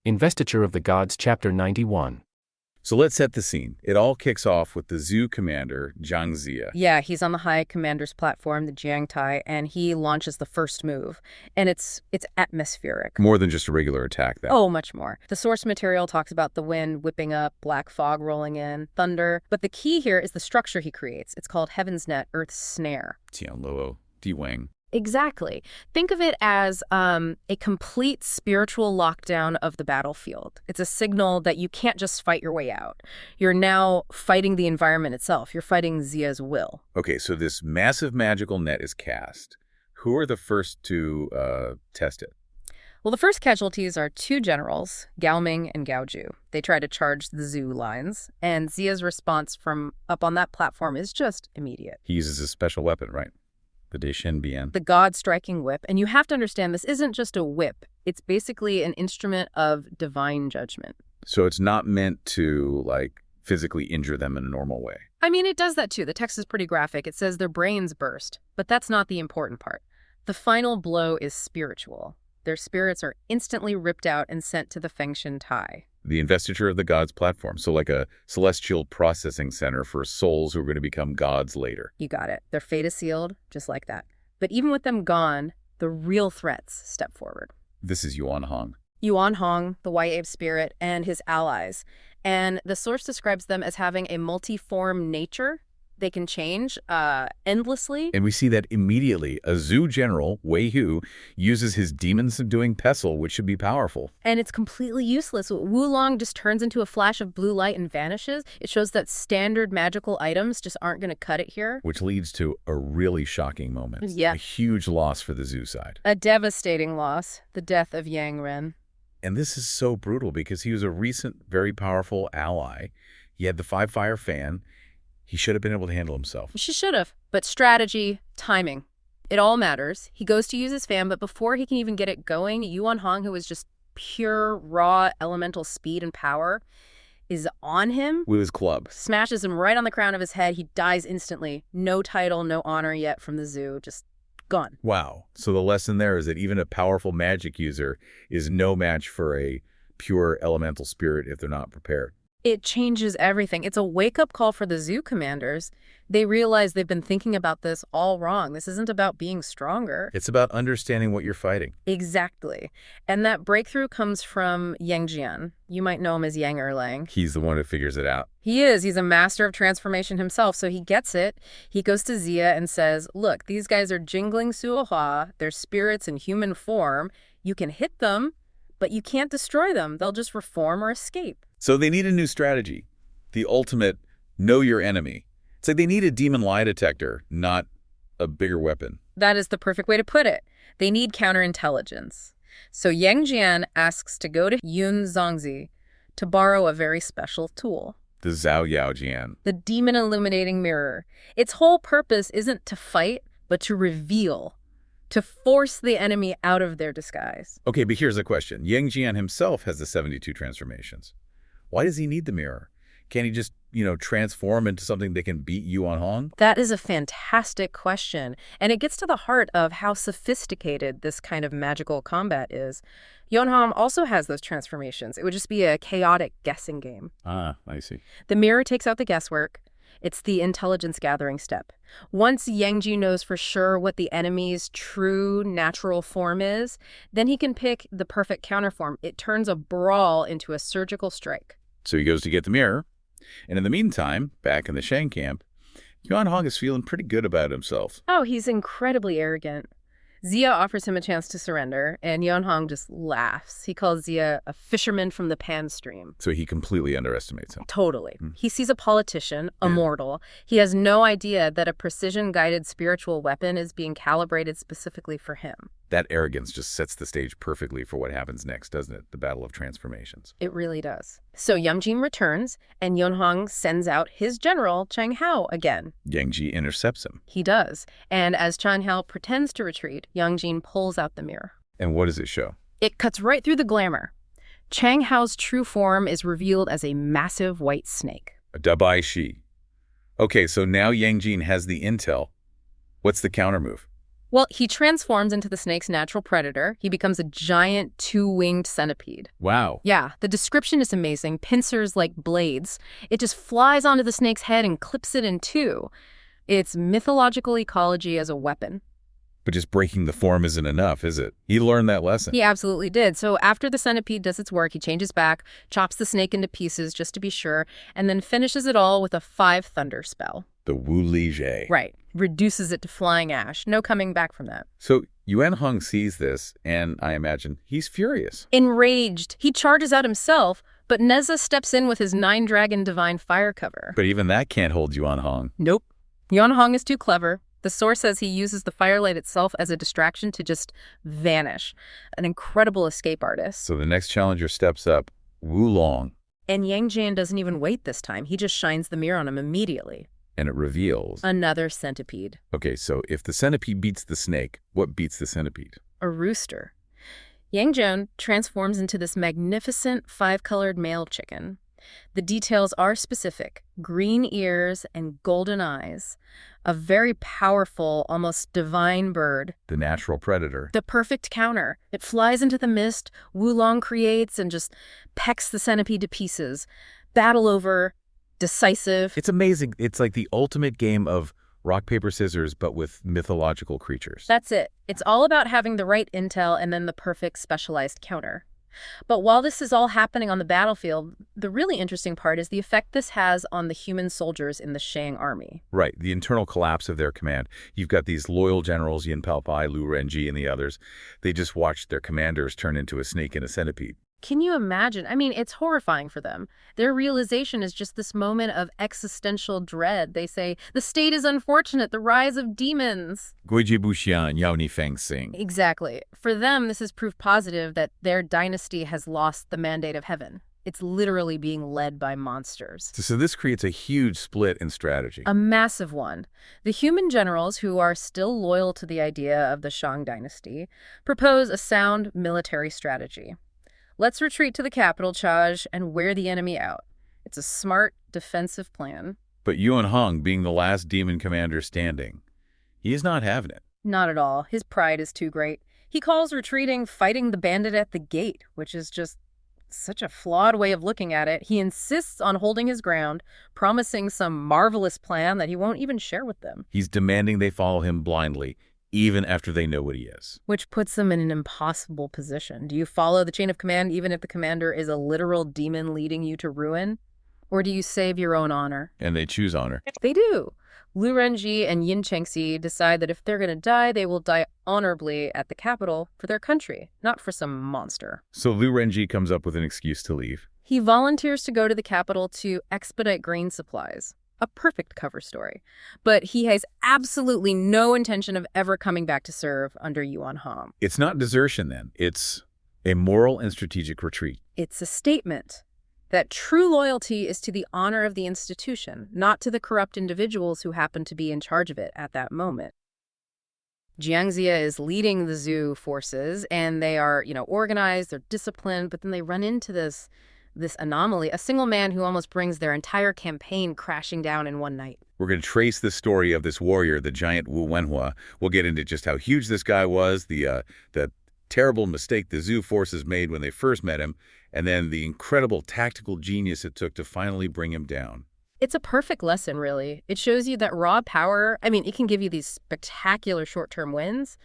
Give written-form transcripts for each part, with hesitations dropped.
Investiture of the Gods, Chapter 91. So let's set the scene. It all kicks off with the zoo commander, Ziya. Yeah, he's on the High Commander's platform, the Jiangtai, and he launches the first move. And it's atmospheric. More than just a regular attack, then. Oh, much more. The source material talks about the wind whipping up, black fog rolling in, thunder. But the key here is the structure he creates. It's called Heaven's Net, Earth's Snare. Tianluo, Diwang. Exactly. Think of it as a complete spiritual lockdown of the battlefield. It's a signal that you can't just fight your way out. You're now fighting the environment itself. You're fighting Ziya's will. Okay, so this massive magical net is cast. Who are the first to test it? Well, the first casualties are two generals, Gao Ming and Gao Ju. They try to charge the zoo lines, and Ziya's response from up on that platform is just immediate. He uses a special weapon, right? The Deshen Bian. The God-striking whip. And you have to understand, this isn't just a whip. It's basically an instrument of divine judgment. So it's not meant to, physically injure them in a normal way. I mean, it does that too. The text is pretty graphic. It says their brains burst. But that's not the important part. The final blow is spiritual. Their spirits are instantly ripped out and sent to the Fengshen Tai. The Investiture of the Gods platform, so like a celestial processing center for souls who are going to become gods later. You got it. Their fate is sealed, just like that. But even with them gone, the real threats step forward. This is Yuan Hong. Yuan Hong, the White Ape spirit, and his allies. And the source describes them as having a multiform nature. They can change endlessly. And we see that immediately. A zoo general, Wei Hu, uses his demon-subduing pestle, which should be powerful. And it's completely useless. Wulong just turns into a flash of blue light and vanishes. It shows that standard magical items just aren't going to cut it here. Which leads to a really shocking moment. Yeah. A huge loss for the zoo side. A devastating loss. The death of Yang Ren. And this is so brutal because he was a recent, very powerful ally. He had the five-fire fan. He should have been able to handle himself. She should have. But strategy, timing. It all matters. He goes to use his fan, but before he can even get it going, Yuan Hong, who is just pure, raw, elemental speed and power, is on him. With his club. Smashes him right on the crown of his head. He dies instantly. No title, no honor yet from the zoo. Just gone. Wow. So the lesson there is that even a powerful magic user is no match for a pure elemental spirit if they're not prepared. It changes everything. It's a wake-up call for the zoo commanders. They realize they've been thinking about this all wrong. This isn't about being stronger. It's about understanding what you're fighting. Exactly. And that breakthrough comes from Yang Jian. You might know him as Yang Erlang. He's the one who figures it out. He is. He's a master of transformation himself, so he gets it. He goes to Ziya and says, look, these guys are jingling Suohua. They're spirits in human form. You can hit them, but you can't destroy them. They'll just reform or escape. So they need a new strategy, the ultimate know your enemy. It's like they need a demon lie detector, not a bigger weapon. That is the perfect way to put it. They need counterintelligence. So Yang Jian asks to go to Yun Zongzi to borrow a very special tool. The Zhao Yao Jian. The demon illuminating mirror. Its whole purpose isn't to fight, but to reveal. To force the enemy out of their disguise. Okay, but here's a question. Yang Jian himself has the 72 transformations. Why does he need the mirror? Can't he just, transform into something that can beat Yuan Hong? That is a fantastic question. And it gets to the heart of how sophisticated this kind of magical combat is. Yuan Hong also has those transformations. It would just be a chaotic guessing game. Ah, I see. The mirror takes out the guesswork. It's the intelligence gathering step. Once Yang Ji knows for sure what the enemy's true natural form is, then he can pick the perfect counterform. It turns a brawl into a surgical strike. So he goes to get the mirror. And in the meantime, back in the Shang camp, Yuan Hong is feeling pretty good about himself. Oh, he's incredibly arrogant. Ziya offers him a chance to surrender, and Yuan Hong just laughs. He calls Ziya a fisherman from the Pan Stream. So he completely underestimates him. Totally. He sees a politician, a mortal. He has no idea that a precision-guided spiritual weapon is being calibrated specifically for him. That arrogance just sets the stage perfectly for what happens next, doesn't it? The Battle of Transformations. It really does. So Yang Jin returns, and Yuan Hong sends out his general, Chang Hao, again. Yang Ji intercepts him. He does. And as Chang Hao pretends to retreat, Yang Jin pulls out the mirror. And what does it show? It cuts right through the glamour. Chang Hao's true form is revealed as a massive white snake. A Dabai Shi. Okay, so now Yang Jin has the intel. What's the counter move? Well, he transforms into the snake's natural predator. He becomes a giant two-winged centipede. Wow. Yeah, the description is amazing. Pincers like blades. It just flies onto the snake's head and clips it in two. It's mythological ecology as a weapon. But just breaking the form isn't enough, is it? He learned that lesson. He absolutely did. So after the centipede does its work, he changes back, chops the snake into pieces just to be sure, and then finishes it all with a 5-thunder spell. The Wu Li Jie. Right. Reduces it to flying ash. No coming back from that. So Yuan Heng sees this, and I imagine he's furious. Enraged, he charges out himself, but Neza steps in with his 9-dragon divine fire cover. But even that can't hold Yuan Heng. Nope. Yuan Heng is too clever. The source says he uses the firelight itself as a distraction to just vanish. An incredible escape artist. So the next challenger steps up, Wu Long, And Yang Jian doesn't even wait this time. He just shines the mirror on him immediately. and it reveals. Another centipede. Okay, so if the centipede beats the snake, what beats the centipede? A rooster. Yang Jian transforms into this magnificent 5-colored male chicken. The details are specific. Green ears and golden eyes. A very powerful, almost divine bird. The natural predator. The perfect counter. It flies into the mist, Wulong creates, and just pecks the centipede to pieces. Battle over, decisive. It's amazing. It's like the ultimate game of rock, paper, scissors, but with mythological creatures. That's it. It's all about having the right intel and then the perfect specialized counter. But while this is all happening on the battlefield, the really interesting part is the effect this has on the human soldiers in the Shang army. Right, the internal collapse of their command. You've got these loyal generals, Yin Paopai, Lu Renji, and the others. They just watched their commanders turn into a snake and a centipede. Can you imagine? I mean, it's horrifying for them. Their realization is just this moment of existential dread. They say, the state is unfortunate, the rise of demons. Guiji Buxian, Yao Ni Feng Sing. Exactly. For them, this is proof positive that their dynasty has lost the mandate of heaven. It's literally being led by monsters. So this creates a huge split in strategy. A massive one. The human generals, who are still loyal to the idea of the Shang dynasty, propose a sound military strategy. Let's retreat to the capital, Chaj, and wear the enemy out. It's a smart, defensive plan. But Yuan Heng, being the last demon commander standing, he is not having it. Not at all. His pride is too great. He calls retreating fighting the bandit at the gate, which is just such a flawed way of looking at it. He insists on holding his ground, promising some marvelous plan that he won't even share with them. He's demanding they follow him blindly, even after they know what he is. Which puts them in an impossible position. Do you follow the chain of command even if the commander is a literal demon leading you to ruin? Or do you save your own honor? And they choose honor. They do. Lu Renji and Yin Chengxi decide that if they're going to die, they will die honorably at the capital for their country, not for some monster. So Lu Renji comes up with an excuse to leave. He volunteers to go to the capital to expedite grain supplies. A perfect cover story. But he has absolutely no intention of ever coming back to serve under Yuan Heng. It's not desertion then. It's a moral and strategic retreat. It's a statement that true loyalty is to the honor of the institution, not to the corrupt individuals who happen to be in charge of it at that moment. Jiang Ziya is leading the Zhu forces, and they are, organized, they're disciplined, but then they run into this anomaly, a single man who almost brings their entire campaign crashing down in one night. We're going to trace the story of this warrior, the giant Wu Wenhua. We'll get into just how huge this guy was, the terrible mistake the Zhu forces made when they first met him, and then the incredible tactical genius it took to finally bring him down. It's a perfect lesson, really. It shows you that raw power, it can give you these spectacular short-term wins,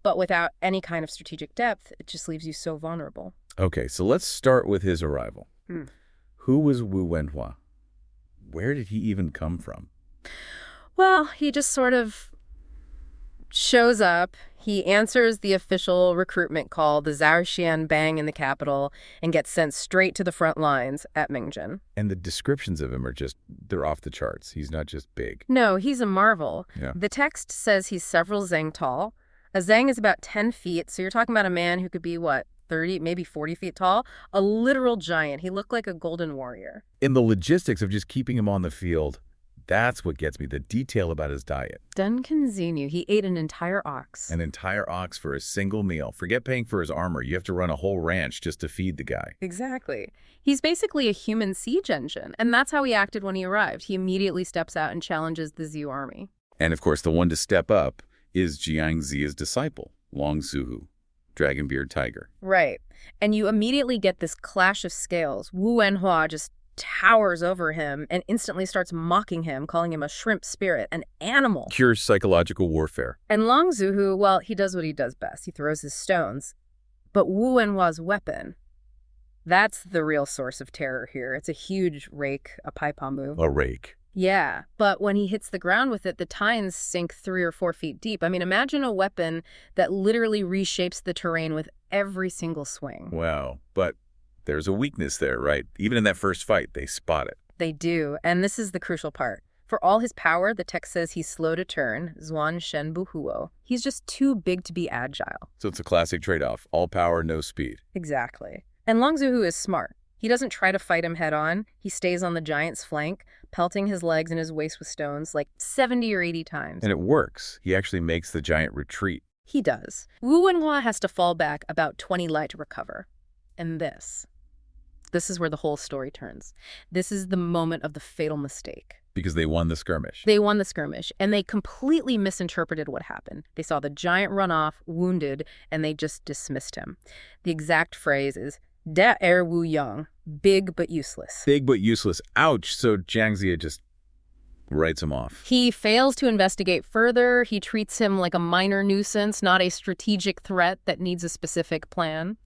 but without any kind of strategic depth, it just leaves you so vulnerable. Okay, so let's start with his arrival. Who was Wu Wenhua? Where did he even come from? Well, he just sort of shows up. He answers the official recruitment call, the Zhaoxian Bang in the capital, and gets sent straight to the front lines at Mingjin. And the descriptions of him are they're off the charts. He's not just big. No, he's a marvel. Yeah. The text says he's several zhang tall. A zhang is about 10 feet, so you're talking about a man who could be, 30, maybe 40 feet tall? A literal giant. He looked like a golden warrior. In the logistics of just keeping him on the field, that's what gets me, the detail about his diet. Duncan Xenu, he ate an entire ox. An entire ox for a single meal. Forget paying for his armor. You have to run a whole ranch just to feed the guy. Exactly. He's basically a human siege engine, and that's how he acted when he arrived. He immediately steps out and challenges the Zhu army. And of course, the one to step up is Jiang Ziya's disciple, Long Suhu, Dragonbeard Tiger. Right. And you immediately get this clash of scales. Wu Wenhua just towers over him and instantly starts mocking him, calling him a shrimp spirit, an animal. Pure psychological warfare. And Long Zuhu, well, he does what he does best. He throws his stones. But Wu Wenhua's weapon, that's the real source of terror here. It's a huge rake, a paipamu. A rake. Yeah, but when he hits the ground with it, the tines sink 3 or 4 feet deep. I mean, imagine a weapon that literally reshapes the terrain with every single swing. Wow. But there's a weakness there, right? Even in that first fight, they spot it. They do, and this is the crucial part. For all his power, the text says he's slow to turn, Zuan Shen Bu Huo. He's just too big to be agile. So it's a classic trade-off. All power, no speed. Exactly. And Long Zuhu is smart. He doesn't try to fight him head-on. He stays on the giant's flank, pelting his legs and his waist with stones like 70 or 80 times. And it works. He actually makes the giant retreat. He does. Wu Wenhua has to fall back about 20 li to recover. And this is where the whole story turns. This is the moment of the fatal mistake. Because they won the skirmish. They won the skirmish, and they completely misinterpreted what happened. They saw the giant run off, wounded, and they just dismissed him. The exact phrase is, Da Wu Yang, big but useless. Big but useless. Ouch. So Jiang Ziya just writes him off. He fails to investigate further. He treats him like a minor nuisance, not a strategic threat that needs a specific plan.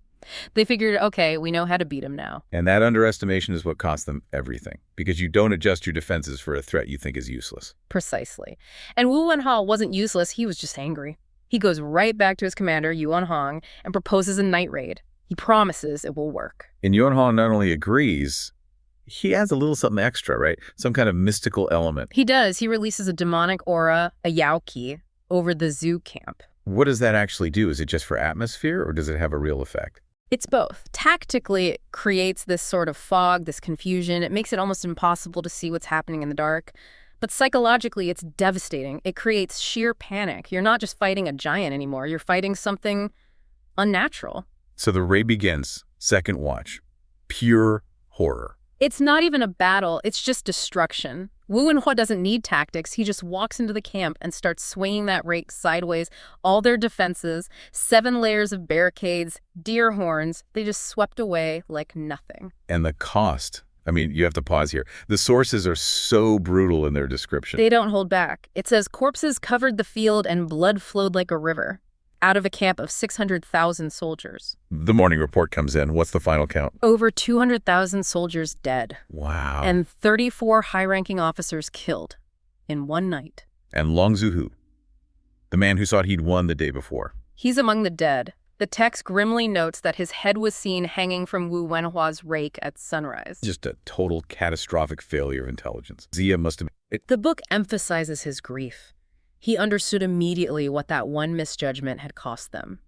They figured, okay, we know how to beat him now. And that underestimation is what cost them everything. Because you don't adjust your defenses for a threat you think is useless. Precisely. And Wu Wenhua wasn't useless, he was just angry. He goes right back to his commander, Yuan Hong, and proposes a night raid. He promises it will work. And Yuan Hong not only agrees, he adds a little something extra, right? Some kind of mystical element. He does. He releases a demonic aura, a Yaoqi, over the zoo camp. What does that actually do? Is it just for atmosphere, or does it have a real effect? It's both. Tactically, it creates this sort of fog, this confusion. It makes it almost impossible to see what's happening in the dark. But psychologically, it's devastating. It creates sheer panic. You're not just fighting a giant anymore. You're fighting something unnatural. So the raid begins. Second watch. Pure horror. It's not even a battle. It's just destruction. Wu Wenhua doesn't need tactics. He just walks into the camp and starts swinging that rake sideways. All their defenses, 7 layers of barricades, deer horns, they just swept away like nothing. And the cost. I mean, you have to pause here. The sources are so brutal in their description. They don't hold back. It says corpses covered the field and blood flowed like a river. Out of a camp of 600,000 soldiers. The morning report comes in. What's the final count? Over 200,000 soldiers dead. Wow. And 34 high-ranking officers killed in one night. And Long Zuhu, the man who thought he'd won the day before. He's among the dead. The text grimly notes that his head was seen hanging from Wu Wenhua's rake at sunrise. Just a total catastrophic failure of intelligence. Ziya must have... The book emphasizes his grief. He understood immediately what that one misjudgment had cost them.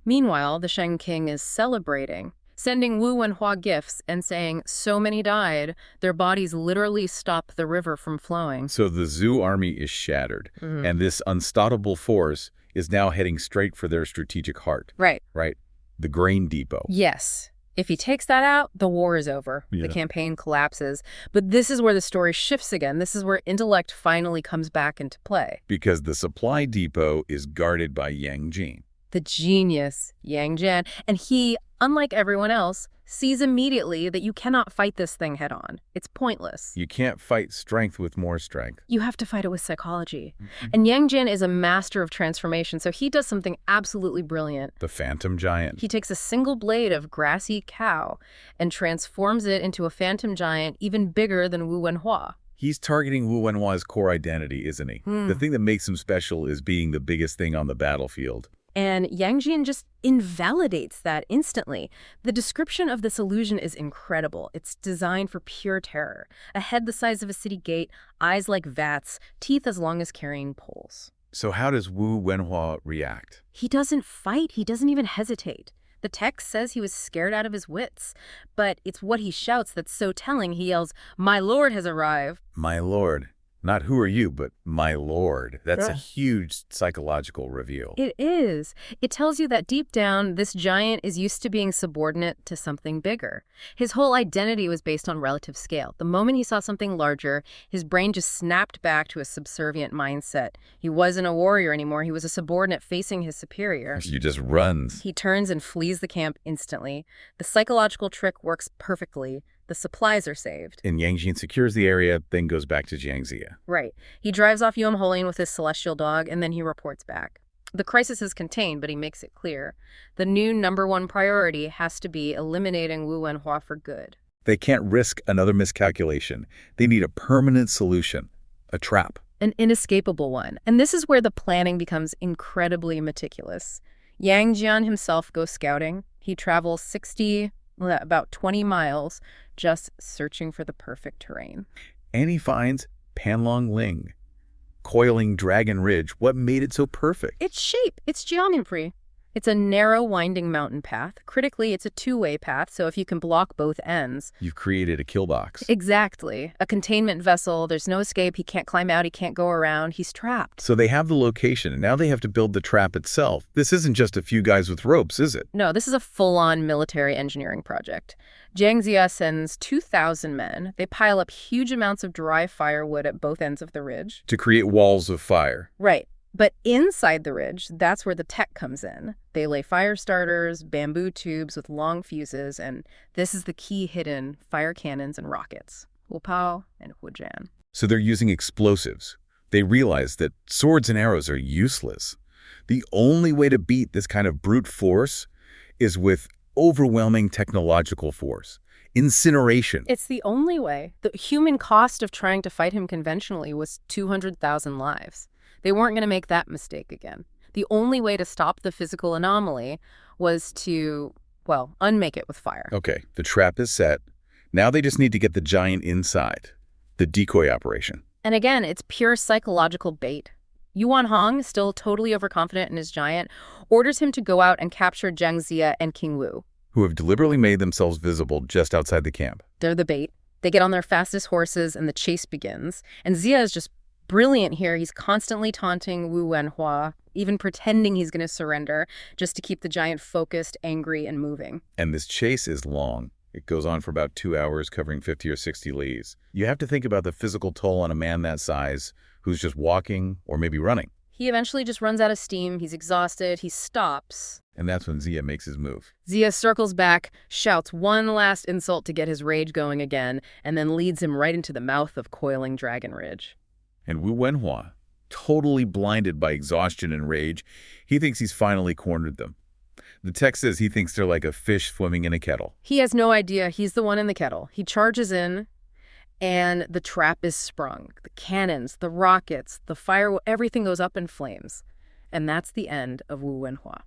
Meanwhile, the Shang King is celebrating, sending Wu Wenhua gifts and saying, so many died, their bodies literally stop the river from flowing. So the Zhu army is shattered, and this unstoppable force is now heading straight for their strategic heart. Right. Right? The grain depot. Yes. If he takes that out, the war is over. Yeah. The campaign collapses. But this is where the story shifts again. This is where intellect finally comes back into play. Because the supply depot is guarded by Yang Jin. The genius, Yang Jian. And he, unlike everyone else, sees immediately that you cannot fight this thing head on. It's pointless. You can't fight strength with more strength. You have to fight it with psychology. And Yang Jian is a master of transformation, so he does something absolutely brilliant. The Phantom Giant. He takes a single blade of grassy cow and transforms it into a phantom giant even bigger than Wu Wenhua. He's targeting Wu Wenhua's core identity, isn't he? The thing that makes him special is being the biggest thing on the battlefield. And Yang Jian just invalidates that instantly. The description of this illusion is incredible. It's designed for pure terror. A head the size of a city gate, eyes like vats, teeth as long as carrying poles. So how does Wu Wenhua react? He doesn't fight. He doesn't even hesitate. The text says he was scared out of his wits. But it's what he shouts that's so telling. He yells, "My lord has arrived." My lord. Not who are you, but my lord. That's a Ugh. huge psychological reveal. It is. It tells you that deep down, this giant is used to being subordinate to something bigger. His whole identity was based on relative scale. The moment he saw something larger, his brain just snapped back to a subservient mindset. He wasn't a warrior anymore. He was a subordinate facing his superior. He just runs. He turns and flees the camp instantly. The psychological trick works perfectly. The supplies are saved. And Yang Jin secures the area, then goes back to Jiang Ziya. Right. He drives off Yuan Holian with his celestial dog, and then he reports back. The crisis is contained, but he makes it clear. The new #1 priority has to be eliminating Wu Wenhua for good. They can't risk another miscalculation. They need a permanent solution, a trap. An inescapable one. And this is where the planning becomes incredibly meticulous. Yang Jian himself goes scouting. He travels about 20 miles, just searching for the perfect terrain. And he finds Panlong Ling, coiling Dragon Ridge. What made it so perfect? Its shape, its geometry. It's a narrow, winding mountain path. Critically, it's a two-way path, so if you can block both ends. You've created a kill box. Exactly. A containment vessel. There's no escape. He can't climb out. He can't go around. He's trapped. So they have the location, and now they have to build the trap itself. This isn't just a few guys with ropes, is it? No, this is a full-on military engineering project. Jiang Ziya sends 2,000 men. They pile up huge amounts of dry firewood at both ends of the ridge. To create walls of fire. Right. But inside the ridge, that's where the tech comes in. They lay fire starters, bamboo tubes with long fuses, and this is the key hidden fire cannons and rockets. Wupao and Hujian. So they're using explosives. They realize that swords and arrows are useless. The only way to beat this kind of brute force is with overwhelming technological force. Incineration. It's the only way. The human cost of trying to fight him conventionally was 200,000 lives. They weren't going to make that mistake again. The only way to stop the physical anomaly was to, well, unmake it with fire. Okay, the trap is set. Now they just need to get the giant inside. The decoy operation. And again, it's pure psychological bait. Yuan Hong, still totally overconfident in his giant, orders him to go out and capture Jiang Ziya and King Wu. Who have deliberately made themselves visible just outside the camp. They're the bait. They get on their fastest horses and the chase begins. And Ziya is just brilliant here. He's constantly taunting Wu Wenhua, even pretending he's going to surrender, just to keep the giant focused, angry, and moving. And this chase is long. It goes on for about 2 hours, covering 50 or 60 leagues. You have to think about the physical toll on a man that size who's just walking or maybe running. He eventually just runs out of steam. He's exhausted. He stops. And that's when Ziya makes his move. Ziya circles back, shouts one last insult to get his rage going again, and then leads him right into the mouth of coiling Dragon Ridge. And Wu Wenhua, totally blinded by exhaustion and rage, he thinks he's finally cornered them. The text says he thinks they're like a fish swimming in a kettle. He has no idea he's the one in the kettle. He charges in, and the trap is sprung. The cannons, the rockets, the fire, everything goes up in flames. And that's the end of Wu Wenhua.